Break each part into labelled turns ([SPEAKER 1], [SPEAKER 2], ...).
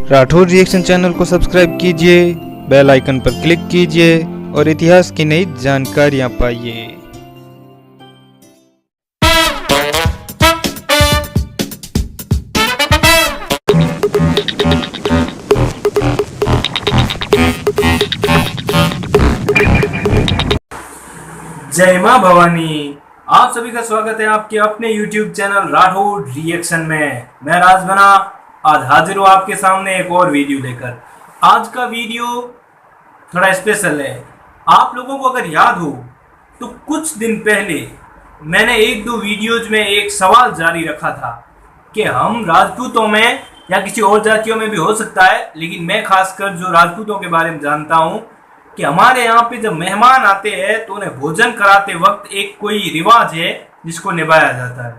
[SPEAKER 1] Rathore reaction channel को subscribe कीजिए, bell icon पर क्लिक कीजिए और इतिहास की नई जानकारियां पाइए।
[SPEAKER 2] जय मां भवानी। आप सभी का स्वागत है आपके अपने YouTube चैनल राठौर रिएक्शन में। मैं राजबना आज हाजिर हूँ आपके सामने एक और वीडियो लेकर। आज का वीडियो थोड़ा स्पेशल है। आप लोगों को अगर याद हो तो कुछ दिन पहले मैंने एक दो वीडियोज में एक सवाल जारी रखा था कि हम राजपूतों में या किसी और जातियों में भी हो सकता है, लेकिन मैं खासकर जो राजपूतों के बारे में जानता हूँ कि हमारे यहाँ पे जब मेहमान आते हैं तो उन्हें भोजन कराते वक्त एक कोई रिवाज है जिसको निभाया जाता है,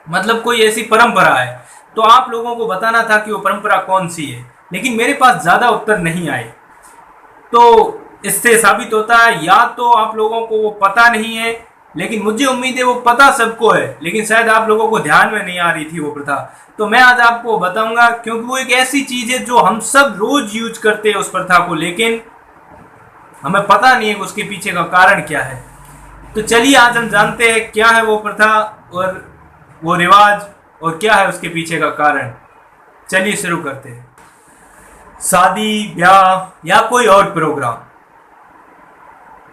[SPEAKER 2] मतलब कोई ऐसी परंपरा है। तो आप लोगों को बताना था कि वो परंपरा कौन सी है, लेकिन मेरे पास ज़्यादा उत्तर नहीं आए। तो इससे साबित होता है या तो आप लोगों को वो पता नहीं है, लेकिन मुझे उम्मीद है वो पता सबको है, लेकिन शायद आप लोगों को ध्यान में नहीं आ रही थी वो प्रथा। तो मैं आज आपको बताऊंगा, क्योंकि वो एक ऐसी चीज़ है जो हम सब रोज यूज करते हैं उस प्रथा को, लेकिन हमें पता नहीं है कि उसके पीछे का कारण क्या है। तो चलिए आज हम जानते हैं क्या है वो प्रथा और वो रिवाज और क्या है उसके पीछे का कारण। चलिए शुरू करते हैं। शादी, ब्याह या कोई और प्रोग्राम,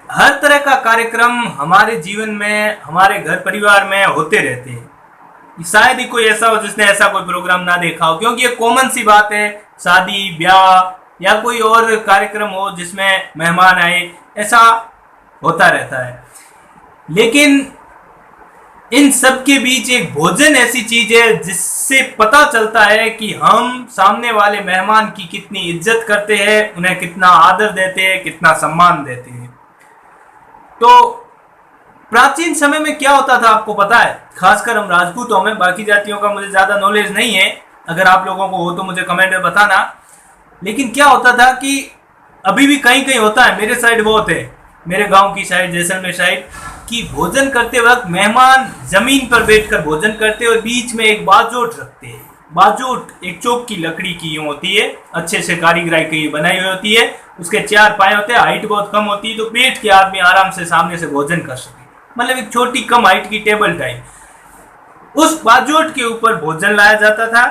[SPEAKER 2] हर तरह का कार्यक्रम हमारे जीवन में, हमारे घर परिवार में होते रहते हैं। शायद ही कोई ऐसा हो जिसने ऐसा कोई प्रोग्राम ना देखा हो, क्योंकि ये कॉमन सी बात है। शादी, ब्याह या कोई और कार्यक्रम हो जिसमें मेहमान आए, ऐसा होता रहता है। लेकिन इन सब के बीच एक भोजन ऐसी चीज है जिससे पता चलता है कि हम सामने वाले मेहमान की कितनी इज्जत करते हैं, उन्हें कितना आदर देते हैं, कितना सम्मान देते हैं। तो प्राचीन समय में क्या होता था आपको पता है? खासकर हम राजपूतों में, बाकी जातियों का मुझे ज्यादा नॉलेज नहीं है, अगर आप लोगों को हो तो मुझे कमेंट में बताना। लेकिन क्या होता था कि अभी भी कहीं कहीं होता है, मेरे साइड बहुत है, मेरे गांव की साइड, जैसलमेर साइड, कि भोजन करते वक्त मेहमान जमीन पर बैठकर भोजन करते और बीच में एक बाजोट रखते हैं। बाजोट एक चौक की लकड़ी की यूं होती है, अच्छे से कारीगराई की बनाई हुई होती है, उसके 4 पाए होते हैं, हाइट बहुत कम होती है, तो बैठ के आदमी आराम से सामने से भोजन कर सके, मतलब एक छोटी कम हाइट की टेबल टाइप। उस बाजोट के ऊपर भोजन लाया जाता था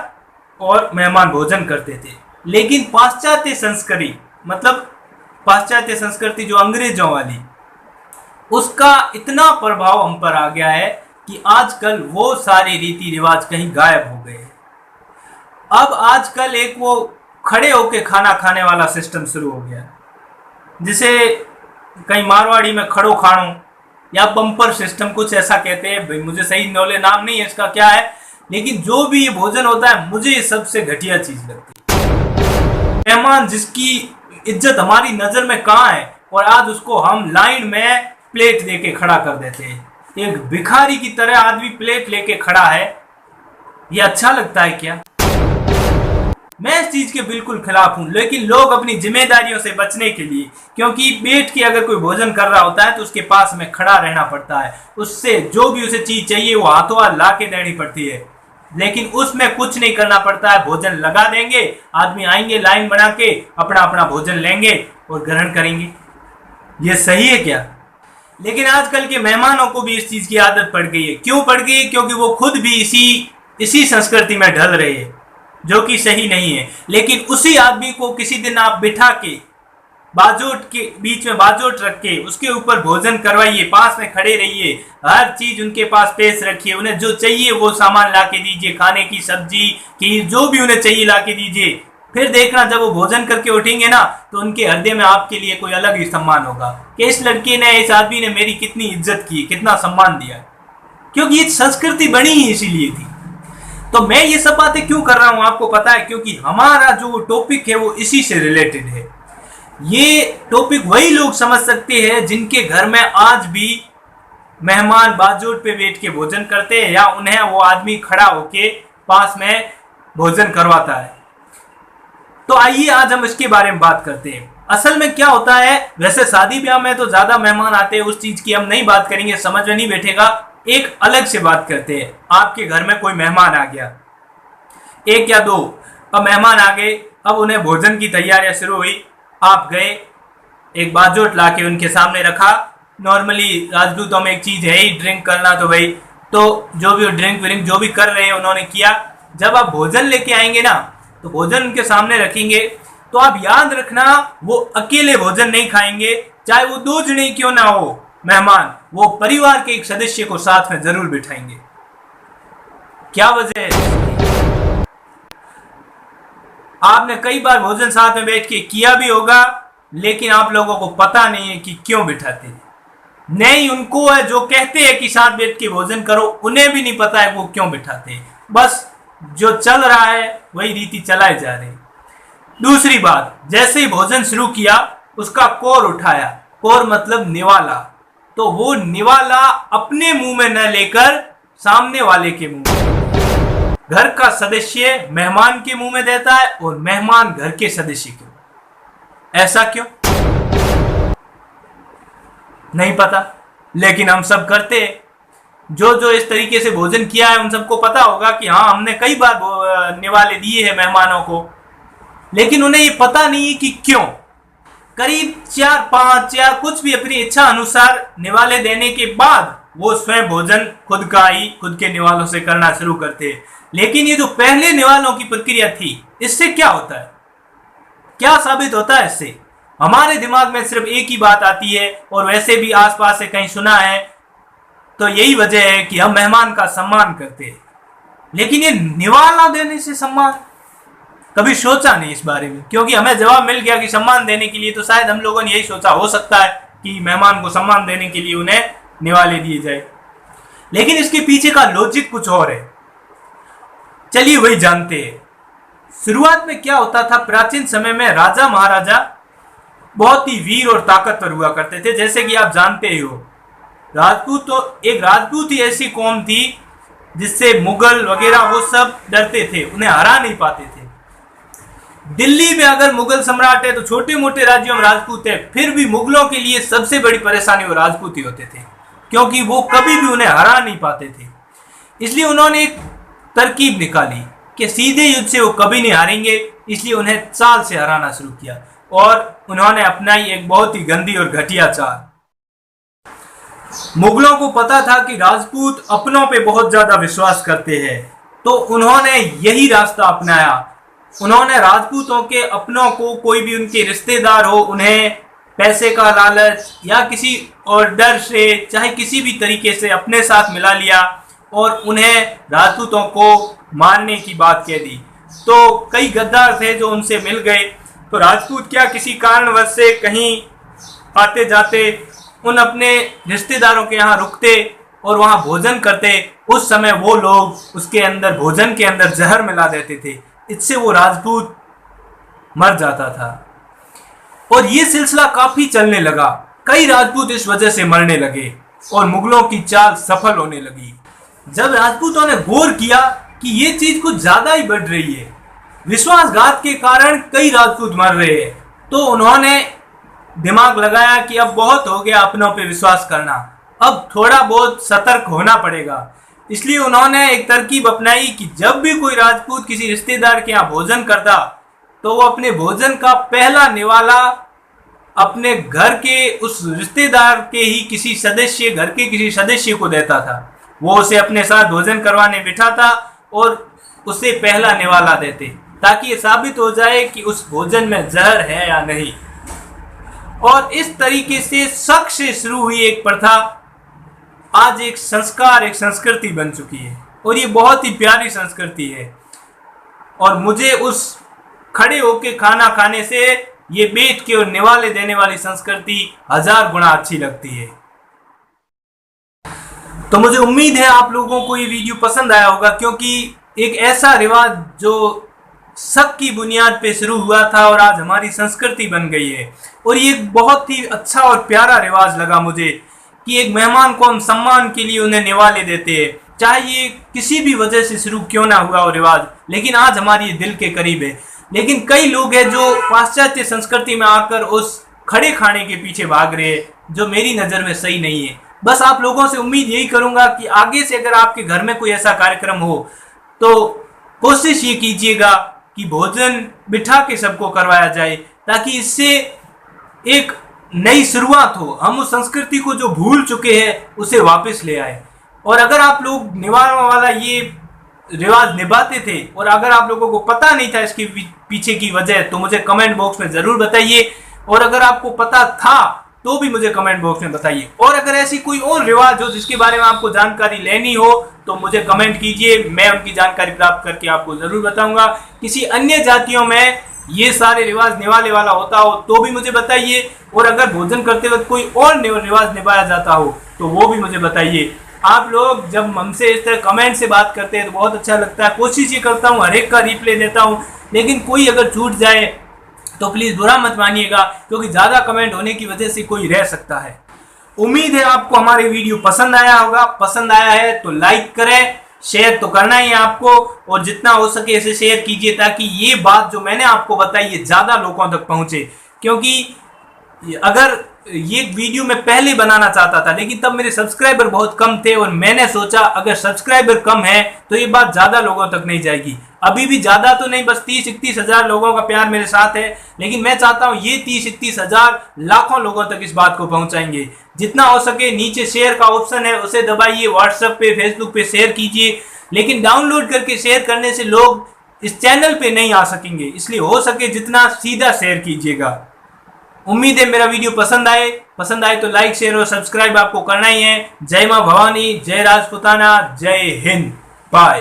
[SPEAKER 2] और मेहमान भोजन करते थे। लेकिन पाश्चात्य संस्कृति, मतलब पाश्चात्य संस्कृति जो अंग्रेजों वाली, उसका इतना प्रभाव हम पर आ गया है कि आजकल वो सारे रीति रिवाज कहीं गायब हो गए। अब आजकल एक वो खड़े होके खाना खाने वाला सिस्टम शुरू हो गया, जिसे कहीं मारवाड़ी में खड़ो खाणो या बम्पर सिस्टम कुछ ऐसा कहते हैं, भाई मुझे सही नॉलेज नाम नहीं है इसका क्या है, लेकिन जो भी ये भोजन होता है मुझे ये सबसे घटिया चीज लगती है। मेहमान जिसकी इज्जत हमारी नजर में कहाँ है, और आज उसको हम लाइन में प्लेट लेके खड़ा कर देते हैं। एक भिखारी की तरह आदमी प्लेट लेके खड़ा है, ये अच्छा लगता है क्या? मैं इस चीज के बिल्कुल खिलाफ हूं, लेकिन लोग अपनी जिम्मेदारियों से बचने के लिए, क्योंकि बैठ के अगर कोई भोजन कर रहा होता है तो उसके पास में खड़ा रहना पड़ता है, उससे जो भी उसे चीज चाहिए वो हाथों हाथ ला के देनी पड़ती है, लेकिन उसमें कुछ नहीं करना पड़ता है। भोजन लगा देंगे, आदमी आएंगे लाइन बना के अपना अपना भोजन लेंगे और ग्रहण करेंगे। ये सही है क्या? लेकिन आजकल के मेहमानों को भी इस चीज की आदत पड़ गई है। क्यों पड़ गई? क्योंकि वो खुद भी इसी संस्कृति में ढल रहे हैं, जो कि सही नहीं है। लेकिन उसी आदमी को किसी दिन आप बिठा के बाजोट के बीच में बाजोट रख के उसके ऊपर भोजन करवाइए, पास में खड़े रहिए, हर चीज उनके पास पेश रखिए, उन्हें जो चाहिए वो सामान ला के दीजिए, खाने की, सब्जी की, जो भी उन्हें चाहिए ला के दीजिए। फिर देखना जब वो भोजन करके उठेंगे ना, तो उनके हृदय में आपके लिए कोई अलग ही सम्मान होगा कि इस लड़के ने, इस आदमी ने मेरी कितनी इज्जत की, कितना सम्मान दिया, क्योंकि ये संस्कृति बनी ही इसीलिए थी। तो मैं ये सब बातें क्यों कर रहा हूं आपको पता है? क्योंकि हमारा जो टॉपिक है वो इसी से रिलेटेड है। ये टॉपिक वही लोग समझ सकते हैं जिनके घर में आज भी मेहमान बाजोट पे बैठ के भोजन करते हैं, या उन्हें वो आदमी खड़ा होके पास में भोजन करवाता है। तो आइए आज हम इसके बारे में बात करते हैं। असल में क्या होता है, वैसे शादी ब्याह में तो ज्यादा मेहमान आते हैं, उस चीज की हम नहीं बात करेंगे, समझ में नहीं बैठेगा। एक अलग से बात करते हैं। आपके घर में कोई मेहमान आ गया, एक या दो, अब मेहमान आ गए, अब उन्हें भोजन की तैयारियां शुरू हुई। आप गए, एक बाजोट लाके उनके सामने रखा। नॉर्मली राजदूतों में एक चीज है ही ड्रिंक करना, तो भाई तो जो भी ड्रिंक विरिंक जो भी कर रहे हैं उन्होंने किया। जब आप भोजन लेके आएंगे ना, तो भोजन उनके सामने रखेंगे, तो आप याद रखना वो अकेले भोजन नहीं खाएंगे, चाहे वो 2 जने क्यों ना हो मेहमान, वो परिवार के एक सदस्य को साथ में जरूर बिठाएंगे। क्या वजह है? आपने कई बार भोजन साथ में बैठ के किया भी होगा, लेकिन आप लोगों को पता नहीं है कि क्यों बिठाते हैं। नहीं उनको है जो कहते हैं कि साथ बैठ के भोजन करो, उन्हें भी नहीं पता है वो क्यों बिठाते हैं। बस जो चल रहा है वही रीति चलाए जा रहे हैं। दूसरी बात, जैसे ही भोजन शुरू किया उसका कोर उठाया, कोर मतलब निवाला, तो वो निवाला अपने मुंह में न लेकर सामने वाले के मुंह में, घर का सदस्य मेहमान के मुंह में देता है और मेहमान घर के सदस्य के मुंह। ऐसा क्यों? नहीं पता, लेकिन हम सब करते हैं। जो इस तरीके से भोजन किया है उन सबको पता होगा कि हाँ हमने कई बार निवाले दिए हैं मेहमानों को, लेकिन उन्हें ये पता नहीं है कि क्यों। करीब 4-5 या कुछ भी अपनी इच्छा अनुसार निवाले देने के बाद वो स्वयं भोजन खुद का ही खुद के निवालों से करना शुरू करते हैं। लेकिन ये जो पहले निवालों की प्रक्रिया थी, इससे क्या होता है, क्या साबित होता है? इससे हमारे दिमाग में सिर्फ एक ही बात आती है, और वैसे भी आसपास से कहीं सुना है, तो यही वजह है कि हम मेहमान का सम्मान करते हैं। लेकिन ये निवाला देने से सम्मान, कभी सोचा नहीं इस बारे में, क्योंकि हमें जवाब मिल गया कि सम्मान देने के लिए, तो शायद हम लोगों ने यही सोचा हो सकता है कि मेहमान को सम्मान देने के लिए उन्हें निवाले दिए जाए। लेकिन इसके पीछे का लॉजिक कुछ और है, चलिए वही जानते हैं। शुरुआत में क्या होता था, प्राचीन समय में राजा महाराजा बहुत ही वीर और ताकतवर हुआ करते थे। जैसे कि आप जानते ही हो, राजपूत तो एक राजपूत ही ऐसी कौम थी जिससे मुगल वगैरह वो सब डरते थे, उन्हें हरा नहीं पाते थे। दिल्ली में अगर मुगल सम्राट है तो छोटे मोटे राज्यों में राजपूत है, फिर भी मुगलों के लिए सबसे बड़ी परेशानी वो राजपूत ही होते थे, क्योंकि वो कभी भी उन्हें हरा नहीं पाते थे। इसलिए उन्होंने एक तरकीब निकाली कि सीधे युद्ध से वो कभी नहीं हारेंगे, इसलिए उन्हें चाल से हराना शुरू किया, और उन्होंने अपनाई एक बहुत ही गंदी और घटिया चाल। मुगलों को पता था कि राजपूत अपनों पे बहुत ज्यादा विश्वास करते हैं, तो उन्होंने यही रास्ता अपनाया। उन्होंने राजपूतों के अपनों को, कोई भी उनके रिश्तेदार हो, उन्हें पैसे का लालच या किसी और डर से, चाहे किसी भी तरीके से अपने साथ मिला लिया और उन्हें राजपूतों को मारने की बात कह दी। तो कई गद्दार थे जो उनसे मिल गए, तो राजपूत क्या किसी कारणवश से कहीं आते जाते उन अपने रिश्तेदारों के यहाँ रुकते और वहाँ भोजन करते। उस समय वो लोग उसके अंदर, भोजन के अंदर जहर मिला देते थे, इससे वो राजपूत मर जाता था। और ये सिलसिला काफी चलने लगा, कई राजपूत इस वजह से मरने लगे और मुगलों की चाल सफल होने लगी। जब राजपूतों ने गौर किया कि ये चीज कुछ ज्यादा ही बढ़ रही है, विश्वासघात के कारण कई राजपूत मर रहे हैं, तो उन्होंने दिमाग लगाया कि अब बहुत हो गया अपनों पे विश्वास करना, अब थोड़ा बहुत सतर्क होना पड़ेगा। इसलिए उन्होंने एक तरकीब अपनाई कि जब भी कोई राजपूत किसी रिश्तेदार के यहाँ भोजन करता, तो वो अपने भोजन का पहला निवाला अपने घर के उस रिश्तेदार के ही किसी सदस्य, घर के किसी सदस्य को देता था। वो उसे अपने साथ भोजन करवाने बिठाता और उसे पहला निवाला देते, ताकि ये साबित हो जाए कि उस भोजन में जहर है या नहीं। और इस तरीके से शक से शुरू हुई एक प्रथा आज एक संस्कार, एक संस्कृति बन चुकी है, और ये बहुत ही प्यारी संस्कृति है। और मुझे उस खड़े होके खाना खाने से ये बैठ के और निवाले देने वाली संस्कृति 1000 गुना अच्छी लगती है। तो मुझे उम्मीद है आप लोगों को ये वीडियो पसंद आया होगा, क्योंकि एक ऐसा रिवाज जो शक की बुनियाद पे शुरू हुआ था और आज हमारी संस्कृति बन गई है, और ये बहुत ही अच्छा और प्यारा रिवाज लगा मुझे कि एक मेहमान को हम सम्मान के लिए उन्हें निवाले देते हैं, चाहे ये किसी भी वजह से शुरू क्यों ना हुआ वो रिवाज, लेकिन आज हमारी दिल के करीब है। लेकिन कई लोग हैं जो पाश्चात्य संस्कृति में आकर उस खड़े खाने के पीछे भाग रहे हैं, जो मेरी नज़र में सही नहीं है। बस आप लोगों से उम्मीद यही करूंगा कि आगे से अगर आपके घर में कोई ऐसा कार्यक्रम हो तो कोशिश ये कीजिएगा कि भोजन बिठा के सबको करवाया जाए, ताकि इससे एक नई शुरुआत हो, हम उस संस्कृति को जो भूल चुके हैं उसे वापस ले आए। और अगर आप लोग निवारण वाला ये रिवाज निभाते थे और अगर आप लोगों को पता नहीं था इसके पीछे की वजह, तो मुझे कमेंट बॉक्स में जरूर बताइए। और अगर आपको पता था तो भी मुझे कमेंट बॉक्स में बताइए। और अगर ऐसी कोई और रिवाज हो जिसके बारे में आपको जानकारी लेनी हो तो मुझे कमेंट कीजिए, मैं उनकी जानकारी प्राप्त करके आपको जरूर बताऊंगा। किसी अन्य जातियों में ये सारे रिवाज निभाने वाला होता हो तो भी मुझे बताइए, और अगर भोजन करते वक्त कोई और रिवाज निभाया जाता हो तो वो भी मुझे बताइए। आप लोग जब हमसे इस तरह कमेंट से बात करते हैं तो बहुत अच्छा लगता है। कोशिश ये करता हूँ हर एक का रिप्लाई देता हूँ, लेकिन कोई अगर छूट जाए तो प्लीज बुरा मत मानिएगा, क्योंकि ज्यादा कमेंट होने की वजह से कोई रह सकता है। उम्मीद है आपको हमारी वीडियो पसंद आया होगा। पसंद आया है तो लाइक करें, शेयर तो करना ही है आपको, और जितना हो सके इसे शेयर कीजिए ताकि ये बात जो मैंने आपको बताई ये ज्यादा लोगों तक पहुंचे। क्योंकि अगर ये वीडियो मैं पहले बनाना चाहता था, लेकिन तब मेरे सब्सक्राइबर बहुत कम थे और मैंने सोचा अगर सब्सक्राइबर कम है तो ये बात ज्यादा लोगों तक नहीं जाएगी। अभी भी ज्यादा तो नहीं, बस 30-31 हजार लोगों का प्यार मेरे साथ है, लेकिन मैं चाहता हूं ये 30-31 हजार लाखों लोगों तक इस बात को पहुंचाएंगे। जितना हो सके नीचे शेयर का ऑप्शन है उसे दबाइए, व्हाट्सएप पे फेसबुक पे शेयर कीजिए, लेकिन डाउनलोड करके शेयर करने से लोग इस चैनल पे नहीं आ सकेंगे, इसलिए हो सके जितना सीधा शेयर कीजिएगा। उम्मीद है मेरा वीडियो पसंद आए तो लाइक शेयर और सब्सक्राइब आपको करना ही है। जय मां भवानी, जय राजपूताना, जय हिंद, बाय।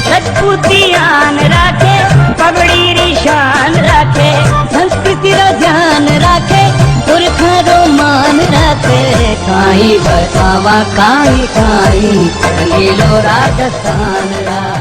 [SPEAKER 3] राजपूतियान राखे, पगड़ी री शान राखे, संस्कृति रो ध्यान राखे, पुरखा रो मान राखे। काई बतावा काई लीलो राजस्थान रा।